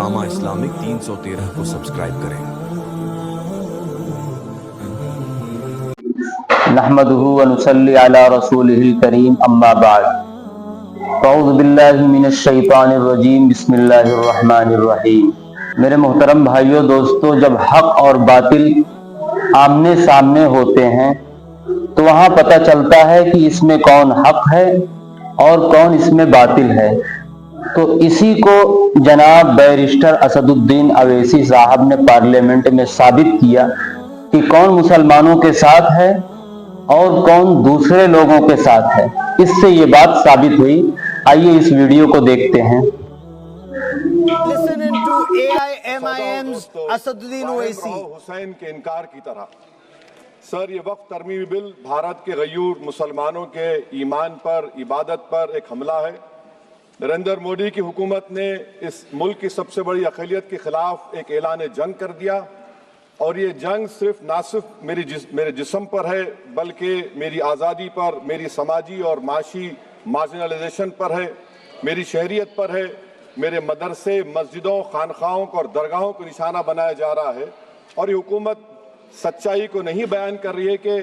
Usama Islamic 313 को subscribe करें। नहमदुहु व नुसल्ली अला रसूलिहिल करीम अम्मा बाद अऊज़ु बिल्लाहि मिनश शैतानिर रजीम बिस्मिल्लाहिर रहमानिर रहीम। मेरे मोहतरम भाइयों दोस्तों, जब हक और बातिल आमने सामने होते हैं तो वहां पता चलता है कि इसमें कौन हक है और कौन इसमें बातिल है। तो इसी को जनाब बैरिस्टर असदुद्दीन अवैसी साहब ने पार्लियामेंट में साबित किया कि कौन मुसलमानों के साथ है और कौन दूसरे लोगों के साथ है। इससे ये बात साबित हुई। आइए इस वीडियो को देखते हैं। Listening to AIMIM's Asaduddin Owaisi Hussain के इनकार की तरह। सर, ये वक्फ तरमीमी बिल भारत के गयूर मुसलमानों के ईमान पर, इबादत पर एक हमला है। नरेंद्र मोदी की हुकूमत ने इस मुल्क की सबसे बड़ी अक़लियत के खिलाफ एक ऐलान जंग कर दिया, और ये जंग ना सिर्फ मेरे जिस्म पर है, बल्कि मेरी आज़ादी पर, मेरी समाजी और माशी मार्जिनलाइजेशन पर है, मेरी शहरियत पर है, मेरे मदरसे, मस्जिदों, खानखाहों और दरगाहों को निशाना बनाया जा रहा है। और ये हुकूमत सच्चाई को नहीं बयान कर रही है कि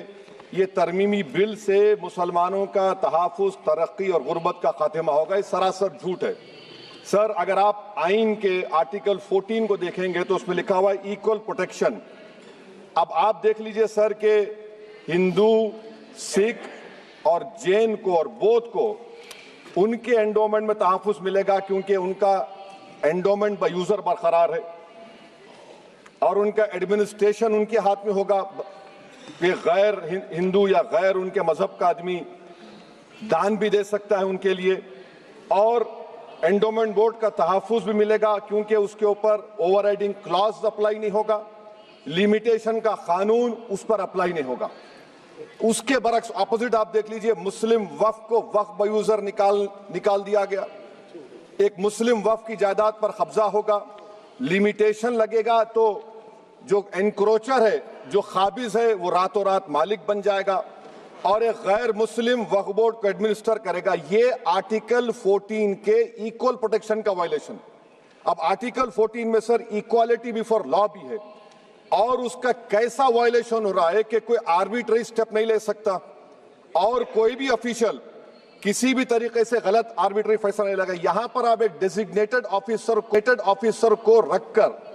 ये तरमीमी बिल से मुसलमानों का तहफ़्फ़ुज़, तरक्की और गुर्बत का खात्मा होगा। ये सरासर झूठ है। सर, अगर आप आइन के आर्टिकल 14 को देखेंगे तो उसमें लिखा हुआ है इक्वल प्रोटेक्शन। अब आप देख लीजिए सर के हिंदू, सिख और जैन को और बौद्ध को उनके एंडोमेंट में तहफ़्फ़ुज़ मिलेगा, क्योंकि उनका एंडोमेंट बाय यूजर बरकरार है और उनका एडमिनिस्ट्रेशन उनके हाथ में होगा। कि गैर हिंदू या गैर उनके मजहब का आदमी दान भी दे सकता है उनके लिए, और एंडोमेंट बोर्ड का तहफ़्फ़ुज़ भी मिलेगा, क्योंकि उसके ऊपर ओवरराइडिंग क्लॉज अप्लाई नहीं होगा, लिमिटेशन का कानून उस पर अप्लाई नहीं होगा। उसके बरक्स अपोजिट आप देख लीजिए, मुस्लिम वक्फ को वक्फ बाय यूजर निकाल दिया गया। एक मुस्लिम वक्फ की जायदाद पर कब्जा होगा, लिमिटेशन लगेगा, तो जो एनक्रोचर है, जो खाबिज है, वो रातों रात मालिक बन जाएगा और एक गैर मुस्लिम वक्फ बोर्ड को एडमिनिस्टर करेगा। ये आर्टिकल 14 के इक्वल प्रोटेक्शन का वायलेशन। अब आर्टिकल 14 में सर इक्वालिटी बिफोर लॉ भी है, और उसका कैसा वायलेशन हो रहा है कि कोई आर्बिट्ररी स्टेप नहीं ले सकता और कोई भी ऑफिशियल किसी भी तरीके से गलत आर्बिट्ररी फैसला नहीं लगा। यहां पर आप एक डेजिग्नेटेड ऑफिसर को रखकर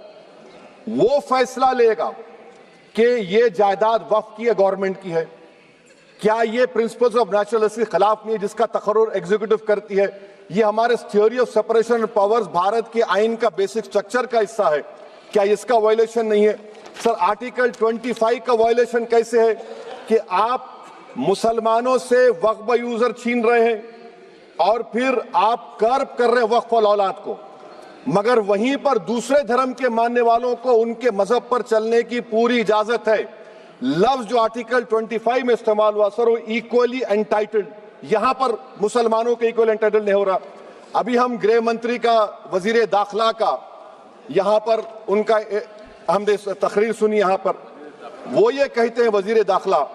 वो फैसला लेगा कि ये जायदाद वक्फ की है, गवर्नमेंट की है। क्या ये प्रिंसिपल्स ऑफ नेचुरलिज्म के खिलाफ नहीं है, जिसका तकर्रुर एग्जीक्यूटिव करती है? ये हमारे theory of separation of powers, Bharat के आइन का बेसिक स्ट्रक्चर का हिस्सा है। क्या इसका वायलेशन नहीं है? सर, आर्टिकल 25 का वायलेशन कैसे है कि आप मुसलमानों से वक्फ बाय यूजर छीन रहे हैं और फिर आप कर्ब कर रहे हैं वक्फ वाल औलाद को, मगर वहीं पर दूसरे धर्म के मानने वालों को उनके मजहब पर चलने की पूरी इजाजत है। लफ्ज जो आर्टिकल 25 में इस्तेमाल हुआ सर, वो इक्वली एंटाइटल्ड, यहां पर मुसलमानों के इक्वल एंटाइटल्ड नहीं हो रहा। अभी हम गृह मंत्री का, वजीर दाखिला का यहां पर उनका हमने तकरीर सुनी, यहां पर वो ये कहते हैं, वजीर दाखिला,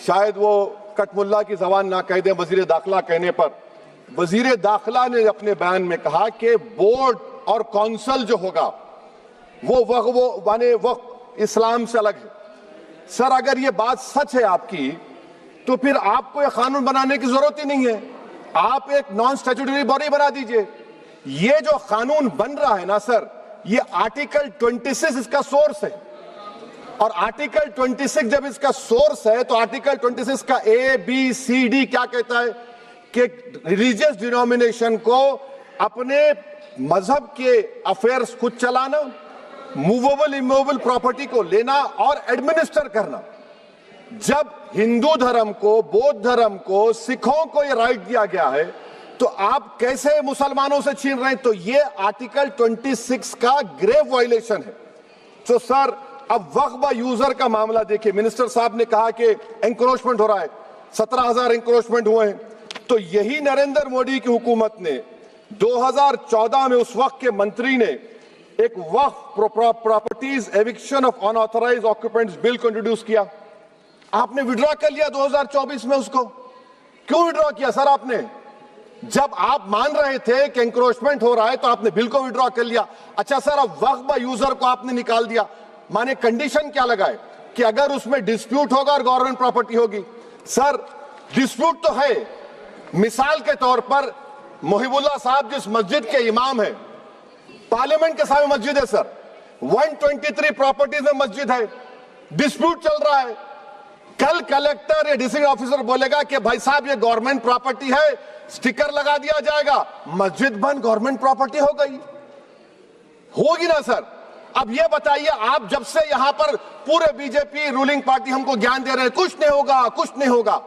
शायद वो कटमुल्ला की जबान ना कह दें, वजीर दाखिला कहने पर वजीर दाखिला ने अपने बयान में कहा कि बोर्ड और काउंसिल जो होगा वो वक्फ इस्लाम से अलग है। सर, अगर ये बात सच है आपकी, तो फिर आपको ये कानून बनाने की जरूरत ही नहीं है। आप एक नॉन स्टैट्यूटरी बॉडी बना दीजिए। ये जो कानून बन रहा है ना सर, ये आर्टिकल 26 इसका सोर्स है, और आर्टिकल 26 जब इसका सोर्स है तो आर्टिकल 26 का ABCD क्या कहता है कि रिलीजियस डिनोमिनेशन को अपने मजहब के अफेयर्स खुद चलाना, मूवेबल इमूवेबल प्रॉपर्टी को लेना और एडमिनिस्टर करना। जब हिंदू धर्म को, बौद्ध धर्म को, सिखों को यह राइट दिया गया है, तो आप कैसे मुसलमानों से छीन रहे हैं? तो ये आर्टिकल 26 का ग्रेव वायलेशन है। तो सर, अब वक्फ बाय यूजर का मामला देखिए, मिनिस्टर साहब ने कहा कि एंक्रोचमेंट हो रहा है, 17,000 एंक्रोचमेंट हुए हैं। तो यही नरेंद्र मोदी की हुकूमत ने 2014 में उस वक्त के मंत्री ने एक Waqf properties eviction of unauthorised occupants bill को इंट्रोड्यूस किया। आपने विड्रॉ कर लिया 2024 में उसको। क्यों विड्रॉ किया सर आपने? जब आप मान रहे थे कि एंक्रोचमेंट हो रहा है तो आपने बिल को विड्रॉ कर लिया। अच्छा सर, अब वक्फ बाय यूजर को आपने निकाल दिया, माने कंडीशन क्या लगाए कि अगर उसमें डिस्प्यूट होगा और गवर्नमेंट प्रॉपर्टी होगी। सर डिस्प्यूट तो है, मिसाल के तौर पर मोहिबुल्लाह साहब जिस मस्जिद के इमाम है, पार्लियामेंट के सामने मस्जिद है सर, 123 प्रॉपर्टीज में मस्जिद है, डिस्प्यूट चल रहा है। कल कलेक्टर या डिस्ट्रिक्ट ऑफिसर बोलेगा कि भाई साहब ये गवर्नमेंट प्रॉपर्टी है, स्टिकर लगा दिया जाएगा, मस्जिद बंद, गवर्नमेंट प्रॉपर्टी हो गई, होगी ना सर। अब ये बताइए, आप जब से यहां पर पूरे बीजेपी रूलिंग पार्टी हमको ज्ञान दे रहे हैं कुछ नहीं होगा, कुछ नहीं होगा,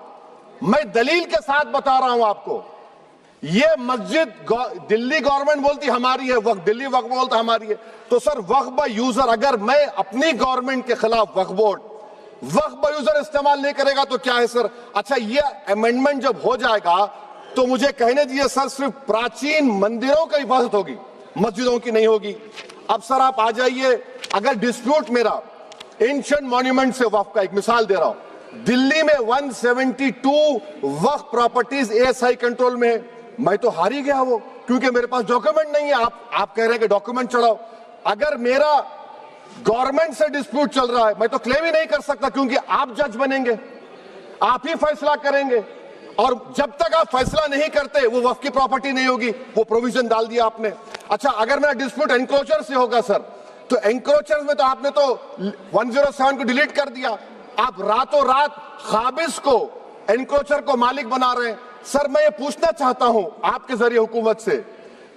मैं दलील के साथ बता रहा हूं आपको। ये मस्जिद दिल्ली गवर्नमेंट बोलती हमारी है, वक्फ दिल्ली वक्फ बोलता हमारी है, तो सर वक्फ बाय यूजर, अगर मैं अपनी गवर्नमेंट के खिलाफ वक्फ बोर्ड वक्फ बाय यूजर इस्तेमाल नहीं करेगा तो क्या है सर। अच्छा, ये अमेंडमेंट जब हो जाएगा तो मुझे कहने दीजिए सर, सिर्फ प्राचीन मंदिरों की हिफाजत होगी, मस्जिदों की नहीं होगी। अब सर आप आ जाइए, अगर डिस्प्यूट मेरा एंशिएंट मॉन्यूमेंट से वक्फ का, एक मिसाल दे रहा हूं, दिल्ली में 172 वक्फ प्रॉपर्टीज एएसआई कंट्रोल में है, मैं तो हार ही गया वो, क्योंकि मेरे पास डॉक्यूमेंट नहीं है। आप कह रहे हैं कि डॉक्यूमेंट चढ़ाओ, अगर मेरा गवर्नमेंट से डिस्प्यूट चल रहा है मैं तो क्लेम ही नहीं कर सकता, क्योंकि आप जज बनेंगे, आप ही फैसला करेंगे, और जब तक आप फैसला नहीं करते वो वक्फ की प्रॉपर्टी नहीं होगी, वो प्रोविजन डाल दिया आपने। अच्छा, अगर मेरा डिस्प्यूट एनक्रोचर से होगा सर, तो एनक्रोचर में तो आपने तो 107 को डिलीट कर दिया, आप रातों रात खाबिस को, एनक्रोचर को मालिक बना रहे हैं। सर मैं ये पूछना चाहता हूं आपके जरिए हुकूमत से,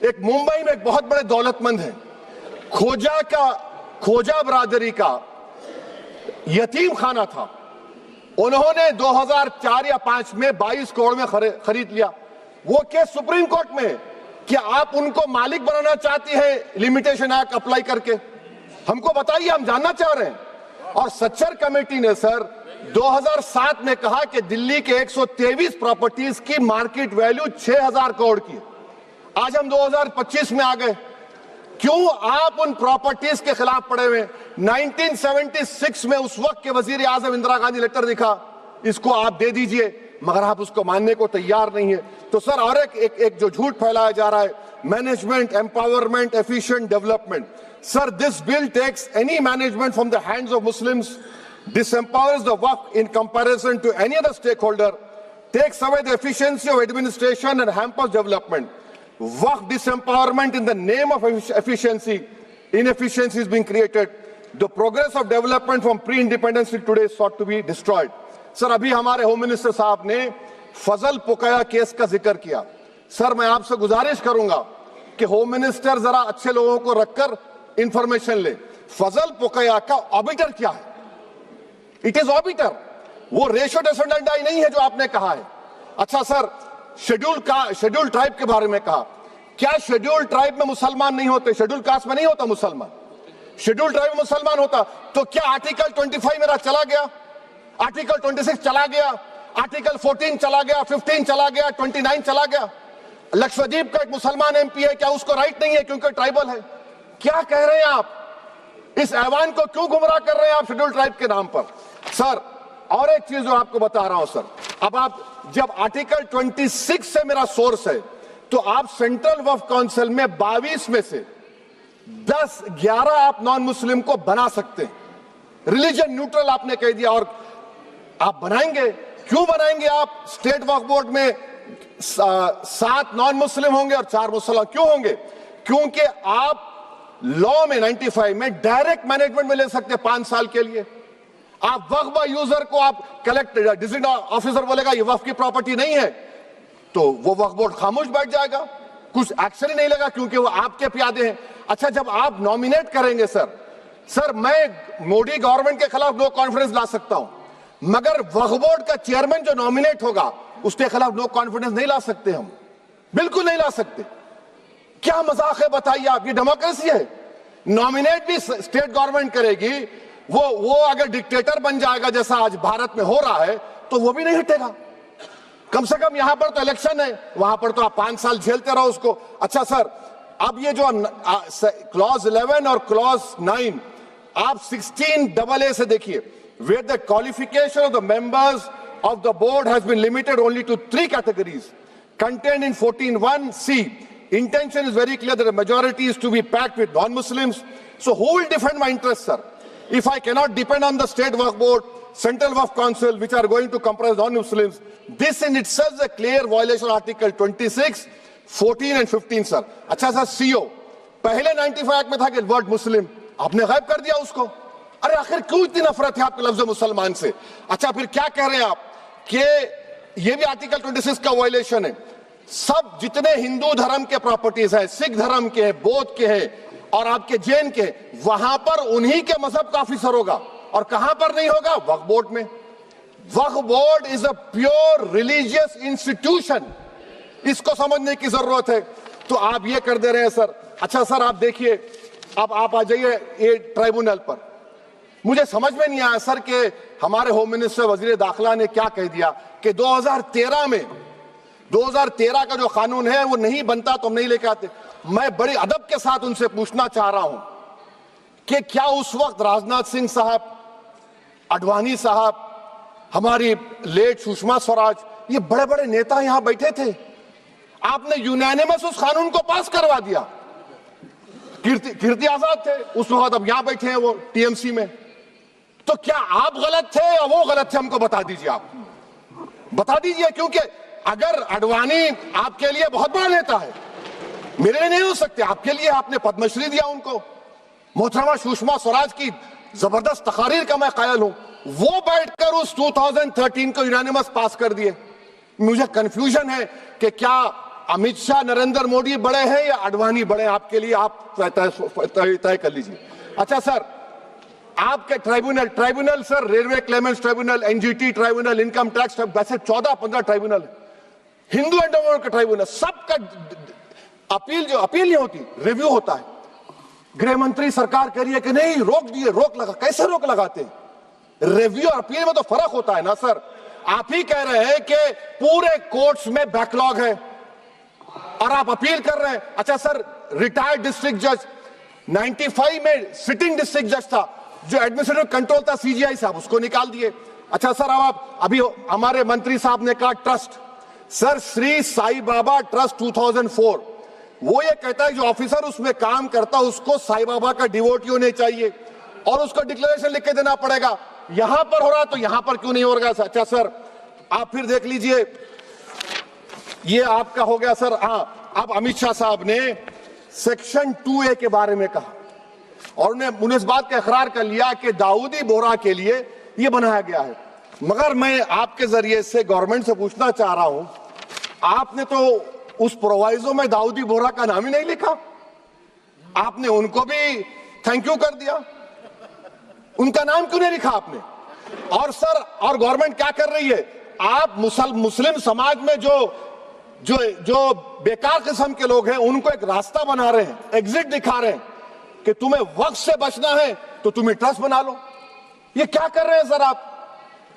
एक मुंबई में एक बहुत बड़े दौलतमंद है, खोजा बरादरी का यतीम खाना था, उन्होंने 2004 या 5 में 22 करोड़ में खरीद लिया। वो केस सुप्रीम कोर्ट में कि आप उनको मालिक बनाना चाहती है लिमिटेशन एक्ट अप्लाई करके, हमको बताइए, हम जानना चाह रहे हैं। और सच्चर कमेटी ने सर 2007 में कहा कि दिल्ली के 123 प्रॉपर्टीज की मार्केट वैल्यू 6000 करोड़ की। आज हम 2025 में आ गए, क्यों आप उन प्रॉपर्टीज के खिलाफ पड़े हुए? 1976 में उस वक्त के वजीर आजम इंदिरा गांधी लेटर लिखा, इसको आप दे दीजिए, मगर आप उसको मानने को तैयार नहीं है। तो सर और एक जो झूठ फैलाया जा रहा है, management, empowerment, efficient development. Sir this bill takes any management from the hands of Muslims, disempowers the Waqf in comparison to any other stakeholder, takes away the efficiency of administration and hampers development. Waqf disempowerment in the name of efficiency, inefficiency is being created. The progress of development from pre-independence till today is sought to be destroyed. Sir अभी हमारे home minister साहब ने फजल पुकाया case का जिक्र किया। Sir मैं आपसे गुजारिश करूंगा कि होम मिनिस्टर जरा अच्छे लोगों को रखकर इंफॉर्मेशन ले, फजल पुकाया का ऑबिटर क्या है? इट इज ऑबिटर, वो रेशो डेसोडेंडाई नहीं है जो आपने कहा है। अच्छा सर, शेड्यूल ट्राइब के बारे में कहा, क्या शेड्यूल ट्राइब में मुसलमान नहीं होते? शेड्यूल कास्ट में नहीं होता मुसलमान, शेड्यूल ट्राइब में मुसलमान होता। तो क्या आर्टिकल 25 मेरा चला गया, आर्टिकल 26 चला गया, आर्टिकल 14 चला गया, 15 चला गया, 29 चला गया? लक्षद्वीप का एक मुसलमान एमपी है, क्या उसको राइट नहीं है क्योंकि ट्राइबल है? क्या कह रहे हैं आप? इस ऐवान को क्यों गुमराह कर रहे हैं आप शेड्यूल ट्राइब के नाम पर? सर और एक चीज जो आपको बता रहा हूं सर, अब आप जब आर्टिकल 26 से मेरा सोर्स है, तो आप सेंट्रल वक्फ काउंसिल में 22 में से 11 आप नॉन मुस्लिम को बना सकते हैं, रिलीजन न्यूट्रल आपने कह दिया, और आप बनाएंगे, क्यों बनाएंगे आप? स्टेट वक्फ बोर्ड में 7 नॉन मुस्लिम होंगे और 4 मुसलमान, क्यों होंगे? क्योंकि आप लॉ में 95 में डायरेक्ट मैनेजमेंट में ले सकते हैं 5 साल के लिए। आप वक्फ बाय यूजर को आप कलेक्टर डिस्ट्रिक्ट ऑफिसर बोलेगा ये वक्फ की प्रॉपर्टी नहीं है, तो वो वक्फ बोर्ड खामोश बैठ जाएगा, कुछ एक्शन ही नहीं लेगा, क्योंकि वो आपके प्यादे हैं। अच्छा, जब आप नॉमिनेट करेंगे सर मैं मोदी गवर्नमेंट के खिलाफ नो कॉन्फिडेंस ला सकता हूं, मगर वक्फ बोर्ड का चेयरमैन जो नॉमिनेट होगा उसके खिलाफ नो कॉन्फिडेंस नहीं ला सकते, हम बिल्कुल नहीं ला सकते। क्या मजाक है बताइए आप? ये डेमोक्रेसी है। नॉमिनेट भी स्टेट गवर्नमेंट करेगी, वो अगर डिक्टेटर बन जाएगा जैसा आज भारत में हो रहा है तो वो भी नहीं हटेगा। कम से कम यहां पर तो इलेक्शन है, वहां पर तो आप 5 साल झेलते रहो उसको। अच्छा सर, अब ये जो क्लॉज 11 और क्लॉज 9 आप 16AA से देखिए, where the qualification of the members of the board has been limited only to 3 categories. contained in 14(1)(c). Intention is very clear that the majority is to be packed with non-Muslims. So who will defend my interests, sir? If I cannot depend on the State Waqf Board, Central Waqf Council, which are going to comprise non-Muslims, this in itself is a clear violation of Article 26, 14 and 15, sir. अच्छा sir, CO पहले 95 में था कि word मुस्लिम, आपने गायब कर दिया उसको। अरे आखिर क्यों इतनी नफरत है आपके लफ्ज मुसलमान से? अच्छा फिर क्या कह रहे हैं आप कि ये भी आर्टिकल 26 का वायलेशन है। सब जितने हिंदू धर्म के प्रॉपर्टीज है, सिख धर्म के है, बौद्ध के है और आपके जैन के, वहां पर उन्हीं के मजहब का ऑफिसर होगा। और कहां पर नहीं होगा? वक्फ बोर्ड में। Waqf board is a pure religious institution, इसको समझने की जरूरत है। तो आप ये कर दे रहे हैं सर। अच्छा सर, आप देखिए, अब आप आ जाइए ये ट्राइब्यूनल पर। मुझे समझ में नहीं आया सर कि हमारे होम मिनिस्टर वजीर दाखिला ने क्या कह दिया कि 2013 में 2013 का जो कानून है वो नहीं बनता तो हम नहीं लेके आते। मैं बड़े अदब के साथ उनसे पूछना चाह रहा हूं कि क्या उस वक्त राजनाथ सिंह साहब, अडवाणी साहब, हमारी लेट सुषमा स्वराज, ये बड़े बड़े नेता यहां बैठे थे? आपने यूनानिमस उस कानून को पास करवा दिया। कीर्ति आजाद थे उस वक्त, अब यहां बैठे हैं वो टीएमसी में। तो क्या आप गलत थे या वो गलत थे? हमको बता दीजिए, आप बता दीजिए। क्योंकि अगर अडवाणी आपके लिए बहुत बड़ा नेता है, मेरे लिए नहीं हो सकते, आपके लिए आपने पद्मश्री दिया उनको। मोहतरमा सुषमा स्वराज की जबरदस्त तकारीर का मैं कायल हूं, वो बैठकर उस 2013 को यूनानिमस पास कर दिए। मुझे कंफ्यूजन है कि क्या अमित शाह, नरेंद्र मोदी बड़े हैं या अडवाणी बड़े? आपके लिए आप तय कर लीजिए। अच्छा सर, आपके tribunal sir, railway Clements tribunal, NGT tribunal, income tax, वैसे 14-15 ट्राइब्यूनल, हिंदू एंडोमेंट का ट्राइब्यूनल, सबका अपील नहीं होती, रिव्यू होता है। गृह मंत्री सरकार कह रही है कि नहीं, रोक दिए, रोक लगा। कैसे रोक लगाते हैं? रिव्यू और अपील में तो फर्क होता है ना सर। आप ही कह रहे हैं कि पूरे कोर्ट्स में बैकलॉग है और आप अपील कर रहे हैं। अच्छा सर, रिटायर्ड डिस्ट्रिक्ट जज 95 में सिटिंग डिस्ट्रिक्ट जज था, जो एडमिनिस्ट्रेटिव कंट्रोल था सीजीआई साहब, उसको निकाल दिए। अच्छा सर, अब आप अभी हमारे मंत्री साहब ने कहा trust, sir Shri Sai Baba trust 2004, वो ये कहता है जो ऑफिसर उसमें काम करता उसको साई बाबा का डिवोटी होने चाहिए और उसको डिक्लेरेशन लिख के देना पड़ेगा। यहां पर हो रहा तो यहां पर क्यों नहीं हो रहा? अच्छा सर, आप फिर देख लीजिए, ये आपका हो गया सर। हाँ, अब अमित शाह साहब ने सेक्शन 2A के बारे में कहा और उन्होंने इस बात का इकरार कर लिया कि दाऊदी बोहरा के लिए ये बनाया गया है। मगर मैं आपके जरिए से गवर्नमेंट से पूछना चाह रहा हूं, आपने तो उस प्रोवाइजो में दाऊदी बोहरा का नाम ही नहीं लिखा, आपने उनको भी थैंक यू कर दिया, उनका नाम क्यों नहीं लिखा आपने? और सर, और गवर्नमेंट क्या कर रही है? आप मुस्लिम समाज में जो बेकार किस्म के लोग हैं उनको एक रास्ता बना रहे हैं, एग्जिट दिखा रहे हैं कि तुम्हें वक्त से बचना है तो तुम्हें ट्रस्ट बना लो। ये क्या कर रहे हैं सर आप?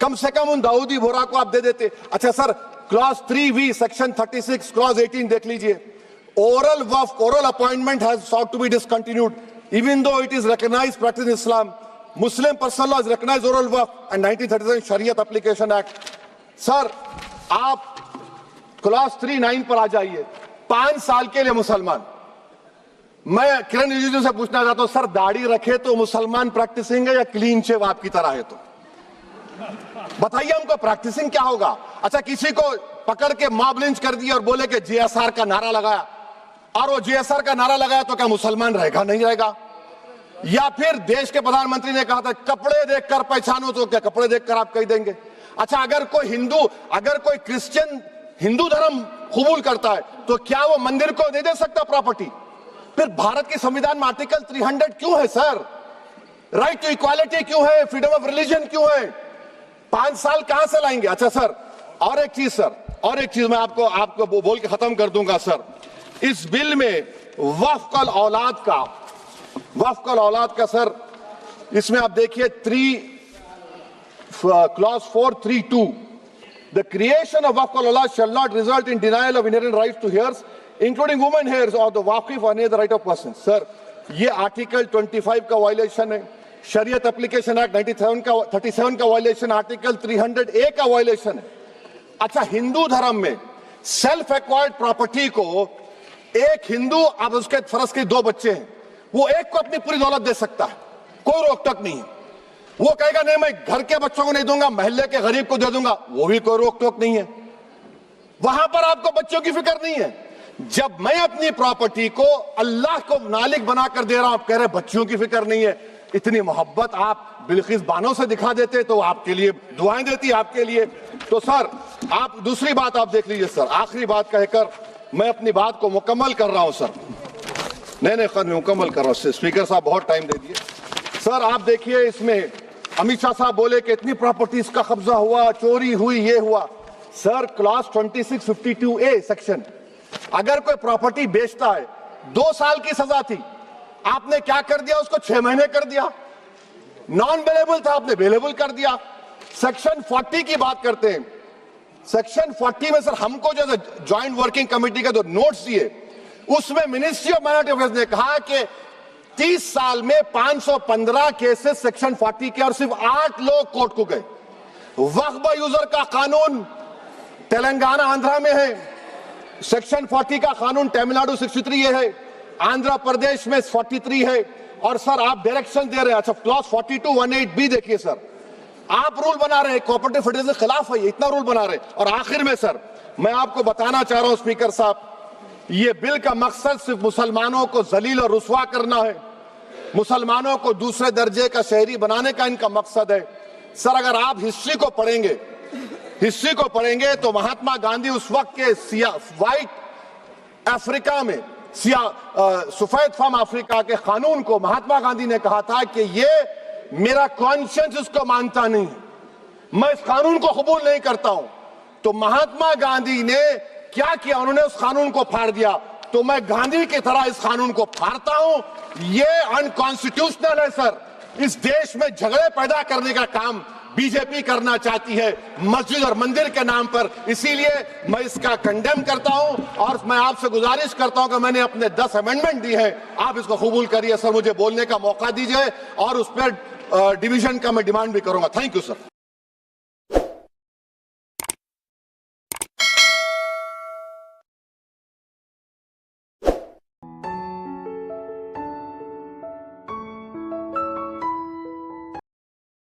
कम से कम उन दाऊदी बोहरा को आप दे देते। अच्छा sir, clause 3V section 36 clause 18 देख लीजिए, oral Waqf, oral appointment has sought to be discontinued even though it is recognized practice in Islam. Muslim personal law has recognized oral waqf and 1937 Shariat Application Act. Sir, आप clause 39 पर आ जाइए, 5 साल के लिए मुसलमान। मैं किरण रिजिजू से पूछना चाहता हूं, सर दाढ़ी रखे तो मुसलमान प्रैक्टिसिंग है या क्लीन शेव आपकी तरह है? तो बताइए हमको, प्रैक्टिसिंग क्या होगा? अच्छा, किसी को पकड़ के मॉब लिंच कर दिया और बोले कि JSR का नारा लगाया, और वो JSR का नारा लगाया तो क्या मुसलमान रहेगा? नहीं रहेगा। या फिर देश के प्रधानमंत्री ने कहा था कपड़े देखकर पहचानो, तो क्या कपड़े देखकर आप कह देंगे? अच्छा, अगर कोई क्रिश्चियन हिंदू धर्म कबूल करता है तो क्या वो मंदिर को दे सकता प्रॉपर्टी? फिर भारत के संविधान में आर्टिकल 300 क्यों है सर? राइट टू इक्वालिटी क्यों है? फ्रीडम ऑफ रिलीजन क्यों है? 5 साल कहां से लाएंगे? अच्छा सर, और एक चीज सर, और एक चीज मैं आपको बोल के खत्म कर दूंगा सर। इस बिल में वक्फ औलाद का सर, इसमें आप देखिए clause 432, the creation of waqf al-awlad shall not result in denial of inherent rights to heirs, including women heirs or the waqif or any other right of person. Sir, ये article 25 का violation है, शरीयत application act 37 का violation, article 300A का violation है। अच्छा, हिंदू धर्म में सेल्फ एक्वायर्ड प्रॉपर्टी को एक हिंदू, अब उसके फर्ज के 2 बच्चे हैं, वो एक को अपनी पूरी दौलत दे सकता है, कोई रोक टोक नहीं है। वो कहेगा नहीं मैं घर के बच्चों को नहीं दूंगा, मोहल्ले के गरीब को दे दूंगा, वो भी कोई रोक टोक नहीं है। वहां पर आपको बच्चों की फिक्र नहीं है। जब मैं अपनी प्रॉपर्टी को अल्लाह को मालिक बनाकर दे रहा हूं, आप कह रहे बच्चों की फिक्र नहीं है। इतनी मोहब्बत आप बिल्किस बानो से दिखा देते तो आपके लिए दुआएं देती आपके लिए। तो सर आप दूसरी बात आप देख लीजिए सर, आखिरी बात कहकर मैं अपनी बात को मुकम्मल कर रहा हूं सर। नहीं खैर मैं मुकम्मल कर रहा हूं। स्पीकर साहब बहुत टाइम दे दिए। सर आप देखिए, इसमें अमित शाह साहब बोले कि इतनी प्रॉपर्टीज का कब्जा हुआ, चोरी हुई, ये हुआ। सर क्लॉज 2652A सेक्शन, अगर कोई प्रॉपर्टी बेचता है 2 साल की सजा थी, आपने क्या कर दिया, उसको 6 महीने कर दिया। नॉन अवेलेबल था, आपने अवेलेबल कर दिया। सेक्शन 40 की बात करते हैं। सेक्शन 40 में सर हमको जो ज्वाइंट वर्किंग कमेटी का जो नोट्स दिए, उसमें मिनिस्ट्री ऑफ माइनॉरिटी अफेयर्स ने कहा कि 30 साल में 515 केसेस सेक्शन 40 के, और सिर्फ 8 लोग कोर्ट को गए। वक्फ यूजर का कानून तेलंगाना आंध्रा में है, सेक्शन 40 का कानून तमिलनाडु 63 है, आंध्र प्रदेश में 43 है। और सर आप डायरेक्शन दे रहे हैं, अच्छा क्लॉज 4218B देखिए सर, आप रूल बना रहे हैं, कोऑपरेटिव फेडरलिज्म के खिलाफ है, इतना रूल बना रहे हैं। और आखिर में सर मैं आपको बताना चाह रहा हूं स्पीकर साहब, ये बिल का मकसद सिर्फ मुसलमानों को जलील और रुस्वा करना है, मुसलमानों को दूसरे दर्जे का शहरी बनाने का इनका मकसद है। सर अगर आप हिस्ट्री को पढ़ेंगे तो महात्मा गांधी उस वक्त के व्हाइट अफ्रीका में सफेद फार्म अफ्रीका के कानून को महात्मा गांधी ने कहा था कि ये मेरा कॉन्शियंस इसको मानता नहीं, मैं इस कानून को कबूल नहीं करता हूं। तो महात्मा गांधी ने क्या किया, उन्होंने उस कानून को फाड़ दिया। तो मैं गांधी की तरह इस कानून को फाड़ता हूं। ये अनकॉन्स्टिट्यूशनल है सर। इस देश में झगड़े पैदा करने का काम बीजेपी करना चाहती है मस्जिद और मंदिर के नाम पर, इसीलिए मैं इसका कंडेम करता हूं। और मैं आपसे गुजारिश करता हूं कि मैंने अपने 10 अमेंडमेंट दी है, आप इसको कबूल करिए सर, मुझे बोलने का मौका दीजिए और उस पर डिवीजन का मैं डिमांड भी करूंगा। Thank you sir.